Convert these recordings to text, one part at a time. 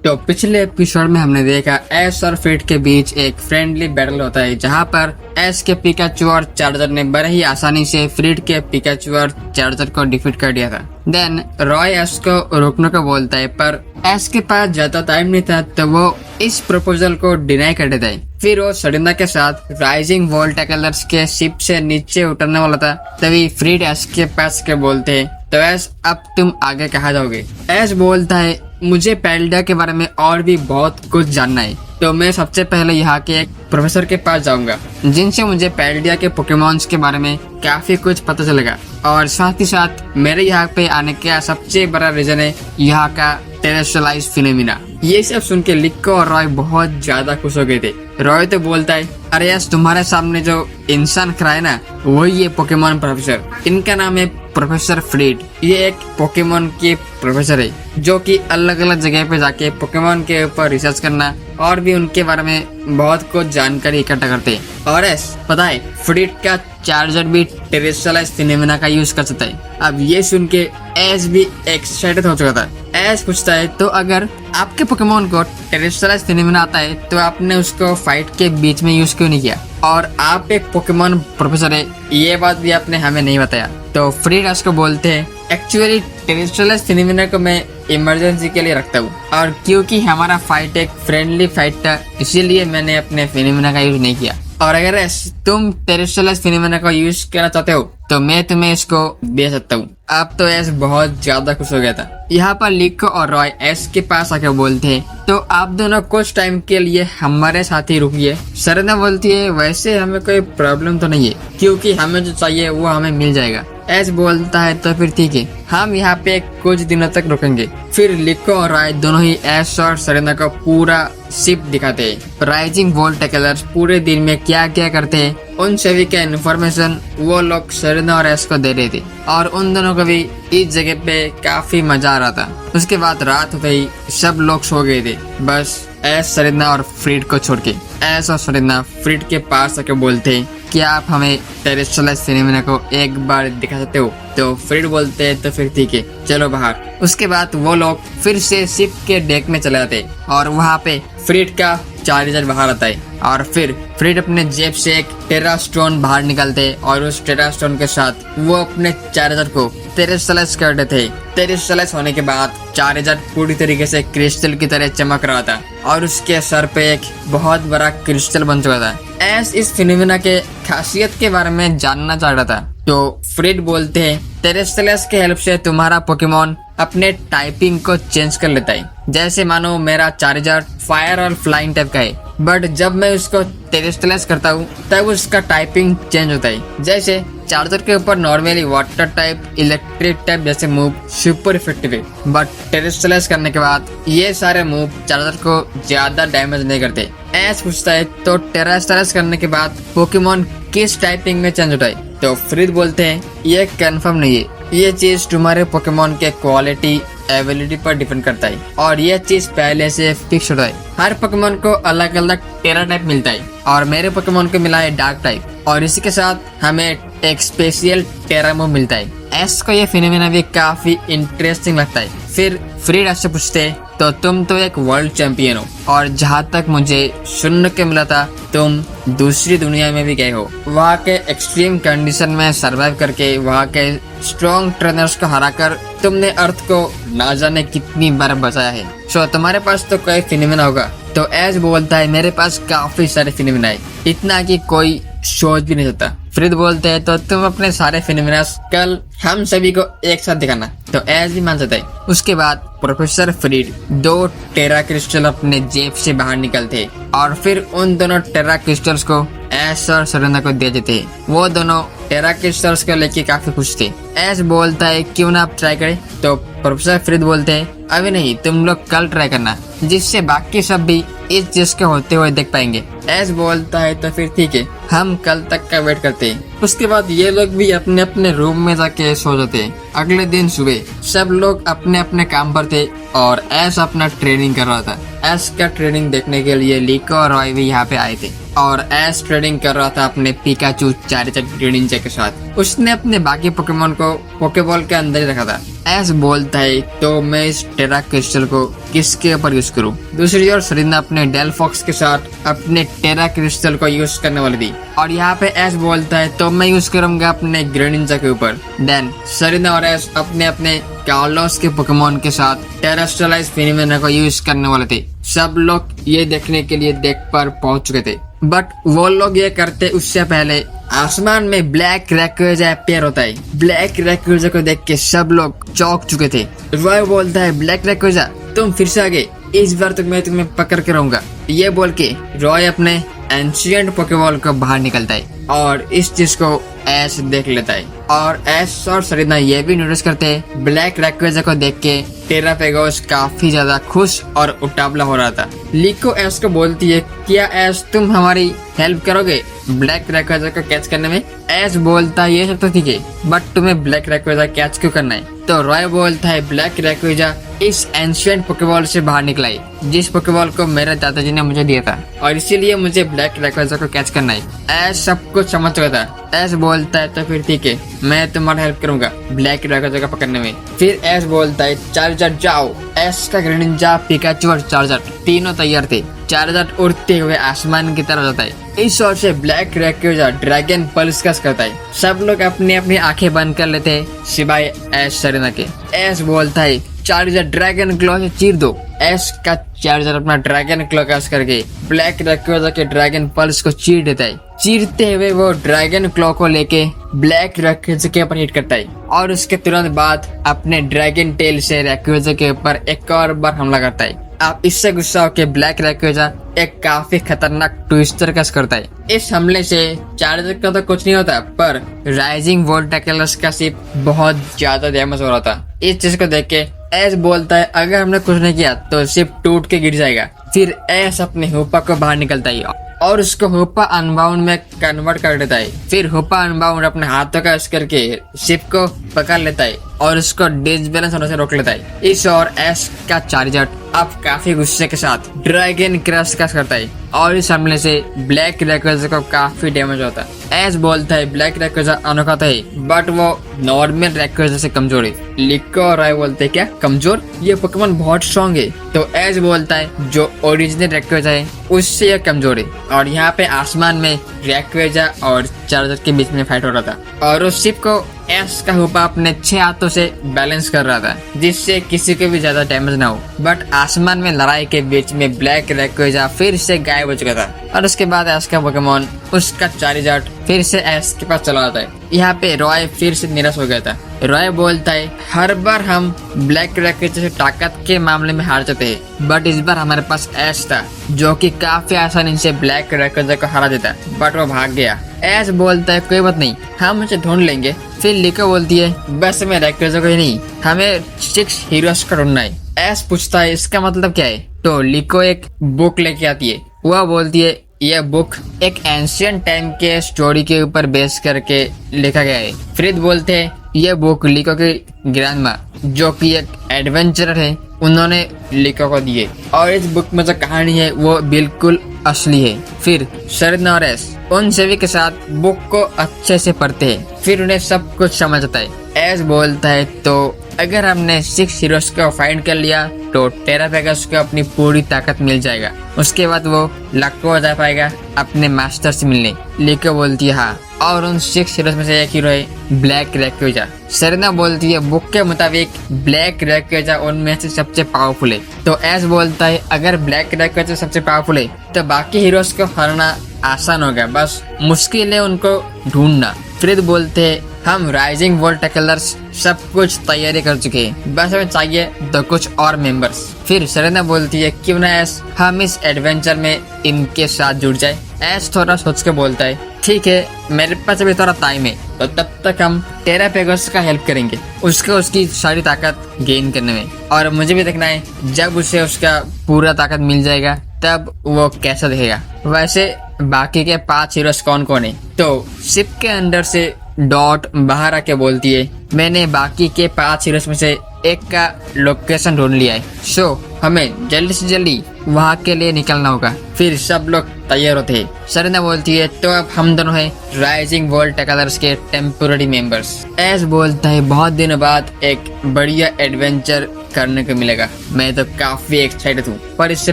तो पिछले एपिसोड में हमने देखा एस और फ्रिड के बीच एक फ्रेंडली बैटल होता है, जहां पर एस के पिकाचू और चार्जर ने बड़े ही आसानी से फ्रिड के पिकाचू और चार्जर को डिफीट कर दिया था। देन रॉय एस को रोकने को बोलता है, पर एस के पास ज्यादा टाइम नहीं था, तो वो इस प्रपोजल को डिनाई कर देता है। फिर वो सरिंदा के साथ राइजिंग वोल्टेकलर्स के शिप से नीचे उतरने वाला था, तभी फ्रिड एस के पास के बोलते हैं, तो एस अब तुम आगे कहाँ जाओगे। एस बोलता है, मुझे पैल्डिया के बारे में और भी बहुत कुछ जानना है, तो मैं सबसे पहले यहाँ के एक प्रोफेसर के पास जाऊंगा, जिनसे मुझे पैल्डिया के पोकेमॉन्स के बारे में काफी कुछ पता चलेगा। और साथ ही साथ मेरे यहाँ पे आने का सबसे बड़ा रीजन है यहाँ का टेरेस्ट्रियलाइज्ड फिनोमिना। ये सब सुन के लिक्को और रॉय बहुत ज्यादा खुश हो गए थे। रॉय तो बोलता है, अरे यस, तुम्हारे सामने जो इंसान खड़ा है ना, वही ये पोकेमॉन प्रोफेसर। इनका नाम है प्रोफेसर फ्रिड। ये एक पोकेमॉन के प्रोफेसर है, जो कि अलग अलग जगह पे जाके पोकेमॉन के ऊपर रिसर्च करना और भी उनके बारे में बहुत कुछ जानकारी इकट्ठा करते हैं। और पता है, फ्रिड का चार्जर भी टेरेस्ट्रियलाइज्ड फिनोमिना का यूज कर सकता है। अब ये सुन के एस भी एक्साइटेड हो चुका था। एस पूछता है, तो अगर आपके पोकेमॉन को टेरेस्ट्रियलाइज्ड फिनोमिना आता है, तो आपने उसको फाइट के बीच में यूज क्यों नहीं किया? और आप एक पोकेमॉन प्रोफेसर है, ये बात भी आपने हमें नहीं बताया। तो फ्रिड एस को बोलते हैं, एक्चुअली टेरेस्ट्रियलाइज्ड फिनोमिना को मैं इमरजेंसी के लिए रखता हूँ, और क्योंकि हमारा फाइट एक फ्रेंडली फाइट था, इसीलिए मैंने अपने फिनोमिना का यूज नहीं किया। और अगर तुम टेरेस्ट्रियलाइज्ड फिनोमिना का यूज करना चाहते हो, तो मैं तुम्हें इसको दे सकता हूँ। अब तो एस बहुत ज्यादा खुश हो गया था। यहाँ पर लिको और रॉय एस के पास आकर बोलते हैं, तो आप दोनों कुछ टाइम के लिए हमारे साथ ही रुकिए। सरिंदा बोलती है, वैसे हमें कोई प्रॉब्लम तो नहीं है, क्योंकि हमें जो चाहिए वो हमें मिल जाएगा। एस बोलता है, तो फिर ठीक है, हम यहाँ पे कुछ दिनों तक रुकेंगे। फिर लिको और रॉय दोनों ही एस और सरिंदा को पूरा शिप दिखाते हैं। राइजिंग वोल्टेकलर्स पूरे दिन में क्या क्या करते हैं, उन सभी का इन्फॉर्मेशन वो लोग सरिंदा और एस को दे रहे थे, और उन दोनों को भी इस जगह पे काफी मजा आ रहा था। उसके बाद रात होते ही सब लोग सो गए थे, बस एस, सरिंदा और फ्रिड को छोड़ के। एस और सरिंदा फ्रिड के पास आके बोलते हैं, क्या आप हमें टेरेस्ट्रियलाइज्ड फिनोमिना को एक बार दिखा सकते हो? तो फ्रिड बोलते हैं, तो फिर ठीक है, चलो बाहर। उसके बाद वो लोग फिर से शिप के डेक में चले जाते हैं, और वहाँ पे फ्रिड का चार्जर बाहर आता है, और फिर फ्रिड अपने जेब से एक टेरा स्टोन बाहर निकालते, और उस टेरा स्टोन के साथ वो अपने चार्जर को टेरेस्ट्रियलाइज कर देते। टेरेस्ट्रियलाइज होने के बाद चार्जर पूरी तरीके से क्रिस्टल की तरह चमक रहा था, और उसके सर पे एक बहुत बड़ा क्रिस्टल बन चुका था। एस इस फिनोमिना के खासियत के बारे में जानना चाह रहा था, तो फ्रिड बोलते हैं, टेरेस्ट्रियलाइज के हेल्प से तुम्हारा पोकेमॉन अपने टाइपिंग को चेंज कर लेता है। जैसे मानो मेरा चार्जर फायर और फ्लाइंग टाइप का है, बट जब मैं उसको टेरेस्ट्रियलाइज करता हूँ तब उसका टाइपिंग चेंज होता है। जैसे चार्जर के ऊपर normally water type, electric type जैसे मूव सुपर इफेक्टिव है, बट टेरेस्ट्रियलाइज करने के बाद ये सारे मूव चार्जर को ज्यादा डैमेज नहीं करते। एस पूछता है, तो टेरेस्ट्रियलाइज करने के बाद पोकेमॉन किस टाइपिंग में चेंज होता है? तो फ्रिड बोलते हैं, ये कंफर्म नहीं है, ये चीज तुम्हारे पोकेमॉन के क्वालिटी, एबिलिटी पर डिपेंड करता है, और ये चीज पहले से फिक्स होता है। हर पोकेमॉन को अलग अलग टेरा टाइप मिलता है, और मेरे पोकेमॉन को मिला है डार्क टाइप, और इसी के साथ हमें एक स्पेशल टेरा मूव मिलता है। एस को ये फिनोमिना भी काफी इंटरेस्टिंग लगता है। फिर फ्रिड एस से पूछते, तो तुम तो एक वर्ल्ड चैंपियन हो, और जहाँ तक मुझे सुनने को मिला था, तुम दूसरी दुनिया में भी गए हो, वहाँ के एक्सट्रीम कंडीशन में सरवाइव करके वहाँ के स्ट्रॉन्ग ट्रेनर्स को हराकर तुमने अर्थ को ना जाने कितनी बार बचाया है। सो तुम्हारे पास तो कोई फिनोमिना होगा। तो एस बोलता है, मेरे पास काफी सारे फिनोमिना है, इतना कि कोई सोच भी नहीं सकता। फ्रिड बोलते हैं, तो तुम अपने सारे फिनोमिना कल हम सभी को एक साथ दिखाना। तो एस भी मान सकता है। उसके बाद प्रोफेसर फ्रिड 2 टेरा क्रिस्टल अपने जेब से बाहर निकलते, और फिर उन दोनों टेरा क्रिस्टल्स को एस और सरिंदा को दे देते। वो दोनों टेरा क्रिस्टल्स को लेके काफी खुश थे। एस बोलता है, क्यों ना आप ट्राई करें? तो प्रोफेसर फ्रिड बोलते हैं, अभी नहीं, तुम लोग कल ट्राई करना, जिससे बाकी सब भी इस चीज के होते हुए देख पाएंगे। एस बोलता है, तो फिर ठीक है, हम कल तक का वेट करते हैं। उसके बाद ये लोग भी अपने अपने रूम में जाके सो जाते हैं। अगले दिन सुबह सब लोग अपने अपने काम पर थे, और एस अपना ट्रेनिंग कर रहा था। एस का ट्रेनिंग देखने के लिए लिको और रॉय भी यहाँ पे आए थे, और एस ट्रेनिंग कर रहा था अपने पिकाचू चार्जर ग्रीनिंजा के साथ। उसने अपने बाकी पोकेमॉन को पोकेबॉल के अंदर ही रखा था, एस बोलता है तो मैं इस टेरा क्रिस्टल को किसके ऊपर यूज करूं। दूसरी ओर सरीना अपने डेल फॉक्स के साथ अपने टेरा क्रिस्टल को यूज करने वाली थी और यहाँ पे एस बोलता है तो मैं यूज करूंगा अपने ग्रेनिंजा के ऊपर। देन सरीना और एस अपने अपने कार्लोस के पोकेमोन के साथ टेरेस्ट्रियलाइज फिनोमेना को यूज करने वाले थे। सब लोग ये देखने के लिए डेक पर पहुंच चुके थे, बट वो लोग ये करते उससे पहले आसमान में ब्लैक रैक्वेजा अपीयर होता है। ब्लैक रैक्वेजा को देख के सब लोग चौंक चुके थे। रॉय बोलता है ब्लैक रैक्वेजा तुम फिर से आ गए, इस बार तो मैं तुम्हें पकड़ के रहूंगा। ये बोल के रॉय अपने एंशिएंट पोकेबॉल को बाहर निकलता है और इस चीज को एस देख लेता है और एस और सरीना ये भी नोटिस करते हैं ब्लैक रैक्वेजा को देख के टेरापेगोस काफी ज्यादा खुश और उतावला हो रहा था। लिको एस को बोलती है क्या एस तुम हमारी हेल्प करोगे ब्लैक रैक्वेजा को कैच करने में। एस बोलता है ये सब तो ठीक है, बट तुम्हें ब्लैक रैक्वेजा कैच क्यों करना है। तो रॉय बोलता है ब्लैक रैक्वेजा इस एंशिएंट पोकेबॉल से बाहर निकला है जिस पोकेबॉल को मेरे दादाजी ने मुझे दिया था और इसीलिए मुझे ब्लैक रैक्वेजा को कैच करना है। एस सब कुछ समझ चुका था। एस बोलता है तो फिर ठीक है, मैं तुम्हारा हेल्प करूंगा ब्लैक रैक्वेजा को पकड़ने में। फिर एस बोलता है चार्जर जाओ। एस का ग्रेनिंजा, पिकाचू और चार्जर तीनों तैयार थे। चार्जर उड़ते हुए आसमान की तरफ जाता है। इस ओर से ब्लैक रैक्वेजा ड्रैगन पल्स करता है। सब लोग अपनी अपनी आंखें बंद कर लेते हैं सिवाय एस सरीना के। एस बोलता है चार्जर ड्रैगन क्लॉ से चीर दो। एस का चार्जर अपना ड्रैगन क्लॉ कास्ट करके ब्लैक रैक्वेजा के ड्रैगन पल्स को चीर देता है। चीरते हुए वो ड्रैगन क्लॉ को लेके ब्लैक रैक्वेजा के ऊपर हिट करता है और उसके तुरंत बाद अपने ड्रैगन टेल से रैक्वेजा के ऊपर एक और बार हमला करता है। अब इससे गुस्सा होकर ब्लैक रैक्वेजा एक काफी खतरनाक ट्विस्टर कस करता है। इस हमले से चार्जर का तो कुछ नहीं होता, पर राइजिंग वोल्टेकलस का शिप बहुत ज्यादा डैमेज हो रहा था। इस चीज को देख के एस बोलता है अगर हमने कुछ नहीं किया तो शिप टूट के गिर जाएगा। फिर एस अपने हुपा को बाहर निकलता है और उसको हुपा अनबाउंड में कन्वर्ट कर देता है। फिर हुपा अनबाउंड अपने हाथों का यूज करके शिप को पकड़ लेता है और उसको डिसबैलेंस होने से रोक लेता है। इस और एस का चार्जर अब काफी गुस्से के साथ ड्रैगन क्रश करता है और इस हमले से ब्लैक रैक्वेजा को काफी डैमेज होता है। एस बोलता है ब्लैक रैक्वेजा अनोखा है, बट वो नॉर्मल रैक्वेजा से कमजोर है। लिको और राय बोलते हैं क्या कमजोर, ये पोकेमॉन बहुत स्ट्रॉन्ग है। तो एस बोलता है जो ओरिजिनल रैक्वेजा है उससे ये कमजोर है। और यहाँ पे आसमान में रैक्वेजा और चार्जर के बीच में फाइट हो रहा था और उस शिप को एस का हुपा अपने 6 हाथों से बैलेंस कर रहा था जिससे किसी को भी ज्यादा डैमेज ना हो। बट आसमान में लड़ाई के बीच में ब्लैक रैक्वेजा फिर से गायब हो चुका था और उसके बाद एस का पोकेमॉन उसका चार्जर फिर से एस के पास चला जाता है। यहाँ पे रॉय फिर से निराश हो गया था। रॉय बोलता है हर बार हम ब्लैक रैक्वेजा से ताकत के मामले में हार जाते हैं, बट इस बार हमारे पास एस था जो कि काफी आसानी से ब्लैक रैक्वेजा को हरा देता, बट वो भाग गया। एस बोलता है कोई बात नहीं, हम उसे ढूंढ लेंगे। फिर लिको बोलती है बस हमें रैक्वेजा को ही नहीं, हमें 6 हीरोज को ढूंढना है। एस पूछता है इसका मतलब क्या है। तो लिको एक बुक लेके आती है। वह बोलती है यह बुक एक एंशिएंट टाइम के स्टोरी के ऊपर बेस करके लिखा गया है। फ्रिद बोलते हैं यह बुक लिको की ग्रैंडमा जो कि एक एडवेंचरर है उन्होंने लिको को दी है और इस बुक में जो कहानी है वो बिल्कुल असली है। फिर सरीना और एस उन सभी के साथ बुक को अच्छे से पढ़ते हैं, फिर उन्हें सब कुछ समझ आता है। एस बोलता है तो अगर हमने 6 हीरोज को फाइंड कर लिया तो टेरापेगस को अपनी पूरी ताकत मिल जाएगा। उसके बाद वो लक्को हो जा पाएगा अपने मास्टर से मिलने। लिको बोलती है हाँ, और उन 6 हीरोज में से एक हीरो है ब्लैक रैक्वेजा। सरीना बोलती है बुक के मुताबिक ब्लैक रैक्वेजा उनमें से सबसे पावरफुल है। तो एस बोलता है अगर ब्लैक रैक्वेजा सबसे पावरफुल है तो बाकी हीरोज को हराना आसान होगा, बस मुश्किल है उनको ढूंढना। फ्रिद बोलते हैं हम राइजिंग वोल्टेकलर्स सब कुछ तैयारी कर चुके हैं, बस हमें चाहिए तो कुछ और मेंबर्स। फिर सरीना बोलती है क्यों ना एस हम इस एडवेंचर में इनके साथ जुड़ जाए। एस थोड़ा सोच के बोलता है ठीक है, मेरे पास अभी थोड़ा टाइम है तो तब तक हम टेरापेगस का हेल्प करेंगे उसको उसकी सारी ताकत गेन करने में, और मुझे भी देखना है जब उसे उसका पूरा ताकत मिल जाएगा तब वो कैसा दिखेगा। वैसे बाकी के 5 हीरोज कौन कौन है। तो शिप के अंदर से डॉट बाहर आके बोलती है मैंने बाकी के 5 हीरोज में से एक का लोकेशन ढूंढ लिया है, सो हमें जल्दी से जल्दी वहाँ के लिए निकलना होगा। फिर सब लोग तैयार होते हैं। सरीना बोलती है तो अब हम दोनों हैं राइजिंग वर्ल्ड टेकलर्स के टेम्पोररी मेंबर्स। एस बोलता है बहुत दिनों बाद एक बढ़िया एडवेंचर करने को मिलेगा, मैं तो काफी एक्साइटेड हूँ, पर इससे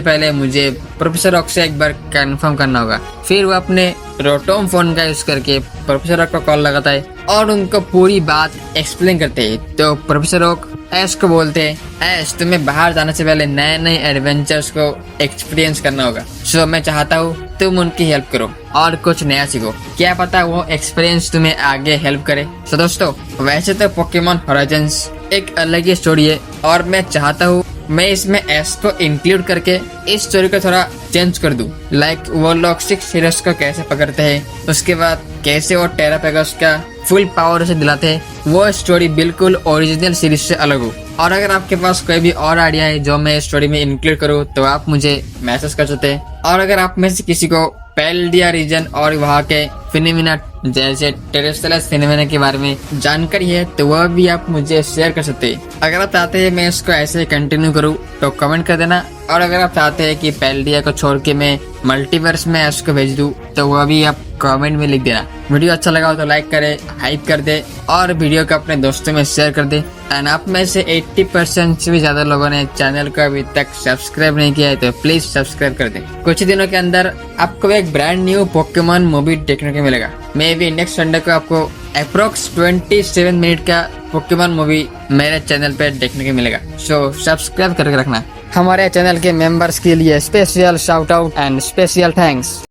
पहले मुझे प्रोफेसर रॉक से एक बार कंफर्म करना होगा। फिर वो अपने रोटोम फोन का यूज करके प्रोफेसर रॉक को कॉल लगाता है और उनको पूरी बात एक्सप्लेन करते हैं। तो प्रोफेसर रॉक एस को बोलते हैं एस तुम्हें बाहर जाने से पहले नए नए एडवेंचर्स को एक्सपीरियंस करना होगा, सो मैं चाहता हूँ तुम उनकी हेल्प करो और कुछ नया सीखो, क्या पता वो एक्सपीरियंस तुम्हें आगे हेल्प करे। तो दोस्तों वैसे तो पोकेमॉन होराइजन्स एक अलग ही स्टोरी है और मैं चाहता हूँ मैं इसमें एस को इंक्लूड करके इस स्टोरी को थोड़ा चेंज कर दूं। लाइक वो लोग 6 हीरोज को कैसे पकड़ते हैं, उसके बाद कैसे वो टेरापेगस का फुल पावर से दिलाते हैं, वो स्टोरी बिल्कुल ओरिजिनल सीरीज से अलग हो। और अगर आपके पास कोई भी और आइडिया है जो मैं स्टोरी में इंक्लूड करूँ तो आप मुझे मैसेज कर सकते हैं। और अगर आप में से किसी को पेल्डिया रीजन और वहाँ के फिनोमेना जैसे टेरेस्ट्रियल फिनोमेना के बारे में जानकारी है तो वह भी आप मुझे शेयर कर सकते हैं। अगर आप चाहते हैं मैं इसको ऐसे कंटिन्यू करूँ तो कमेंट कर देना, और अगर आप चाहते हैं कि पेल्डिया को छोड़ के मैं मल्टीवर्स में इसको भेज दूँ तो वह भी आप कमेंट में लिख देना। वीडियो अच्छा लगा हो तो लाइक करे, हाइप कर दे और वीडियो को अपने दोस्तों में शेयर कर दे। एंड आप में से 80% से भी ज्यादा लोगों ने चैनल को अभी तक सब्सक्राइब नहीं किया है तो प्लीज सब्सक्राइब कर दें। कुछ ही दिनों के अंदर आपको एक ब्रांड न्यू पोकेमॉन मूवी देखने को मिलेगा। मे भी नेक्स्ट संडे को आपको अप्रोक्स 27 मिनट का पोकेमॉन मूवी मेरे चैनल पे देखने को मिलेगा, सो सब्सक्राइब करके रखना। हमारे चैनल के मेंबर्स के लिए special shout out and special thanks.